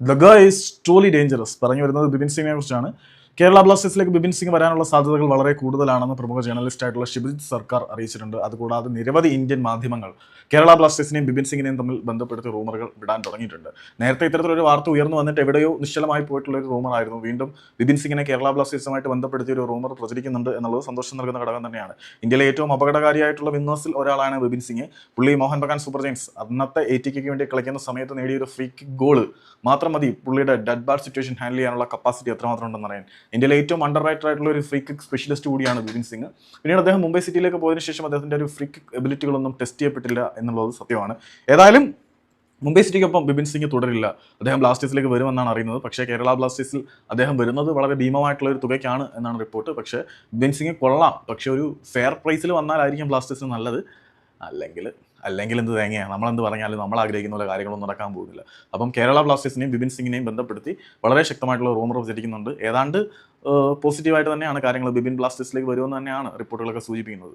The ഗായ് is truly dangerous. പറഞ്ഞു വരുന്നത് ബിപിൻ സിംഗിനെ കുറിച്ചാണ്. കേരള ബ്ലാസ്റ്റേഴ്സിലേക്ക് ബിപിൻ സിംഗ് വരാനുള്ള സാധ്യതകൾ വളരെ കൂടുതലാണെന്ന് പ്രമുഖ ജേർണലിസ്റ്റ് ആയിട്ടുള്ള ഷിബിജിത്ത് സർക്കാർ അറിയിച്ചിട്ടുണ്ട്. അതുകൂടാതെ നിരവധി ഇന്ത്യൻ മാധ്യമങ്ങൾ കേരള ബ്ലാസ്റ്റേഴ്സിനെയും ബിപിൻ സിംഗിനെയും തമ്മിൽ ബന്ധപ്പെടുത്തി റൂമറുകൾ വിടാൻ തുടങ്ങിയിട്ടുണ്ട്. നേരത്തെ ഇത്തരത്തിലൊരു വാർത്ത ഉയർന്നു വന്നിട്ട് എവിടെയോ നിശ്ചലമായി പോയിട്ടുള്ള ഒരു റൂമറായിരുന്നു. വീണ്ടും ബിപിൻ സിംഗിനെ കേരള ബ്ലാസ്റ്റേഴ്സുമായിട്ട് ബന്ധപ്പെടുത്തിയ ഒരു റൂമർ പ്രചരിക്കുന്നുണ്ട് എന്നുള്ളത് സന്തോഷം നൽകുന്ന ഘടകം തന്നെയാണ്. ഇന്ത്യയിലെ ഏറ്റവും അപകടകാരിയായിട്ടുള്ള വിന്നേഴ്സിൽ ഒരാളാണ് ബിപിൻ സിംഗ്. പുള്ളി മോഹൻ ബഗാൻ സൂപ്പർ ജയൻസ് അന്നത്തെ ATKക്ക് വേണ്ടി കളിക്കുന്ന സമയത്ത് നേടിയ ഒരു ഫ്രീ കിക്ക് ഗോൾ മാത്രം മതി പുള്ളിയുടെ ഡെഡ് ബാഡ് സിറ്റുവേഷൻ ഹാൻഡിൽ ചെയ്യാനുള്ള കപ്പാസിറ്റി എത്രമാത്രം ഉണ്ടെന്ന് അറിയാൻ. ഇന്ത്യയിലെ ഏറ്റവും അണ്ടർ റൈറ്റഡ് ആയിട്ടുള്ള ഒരു ഫ്രീ കിക്ക് സ്പെഷ്യലിസ്റ്റ് കൂടിയാണ് ബിപിൻ സിംഗ്. പിന്നീട് അദ്ദേഹം മുംബൈ സിറ്റിയിലേക്ക് പോയതിനു ശേഷം അദ്ദേഹത്തിന്റെ ഒരു ഫ്രീ കിക്ക് എബിലിറ്റികളൊന്നും ടെസ്റ്റ് ചെയ്യപ്പെട്ടില്ല എന്നുള്ളത് സത്യമാണ്. ഏതായാലും മുംബൈ സിറ്റിക്കൊപ്പം ബിപിൻ സിംഗ് തുടരില്ല. അദ്ദേഹം ബ്ലാസ്റ്റേഴ്സിലേക്ക് വരുമെന്നാണ് അറിയുന്നത്. പക്ഷേ കേരള ബ്ലാസ്റ്റേഴ്സിൽ അദ്ദേഹം വരുന്നത് വളരെ ഭീമമായിട്ടുള്ള ഒരു തുകയ്ക്കാണ് എന്നാണ് റിപ്പോർട്ട്. പക്ഷേ ബിപിൻ സിംഗ് കൊള്ളാം, പക്ഷേ ഒരു ഫെയർ പ്രൈസിൽ വന്നാലായിരിക്കും ബ്ലാസ്റ്റേഴ്സിന് നല്ലത്. അല്ലെങ്കിൽ എന്ത് തേങ്ങയാണ്, നമ്മളെന്ത് പറഞ്ഞാലും നമ്മൾ ആഗ്രഹിക്കുന്ന പോലെ കാര്യങ്ങളൊന്നും നടക്കാൻ പോകുന്നില്ല. അപ്പം കേരള ബ്ലാസ്റ്റേഴ്സിനെയും ബിപിൻ സിംഗിനെയും ബന്ധപ്പെടുത്തി വളരെ ശക്തമായിട്ടുള്ള റൂമർ പ്രചരിക്കുന്നുണ്ട്. ഏതാണ്ട് പോസിറ്റീവായിട്ട് തന്നെയാണ് കാര്യങ്ങൾ. ബിപിൻ ബ്ലാസ്റ്റേഴ്സിലേക്ക് വരുമെന്ന് തന്നെയാണ് റിപ്പോർട്ടുകളൊക്കെ സൂചിപ്പിക്കുന്നത്.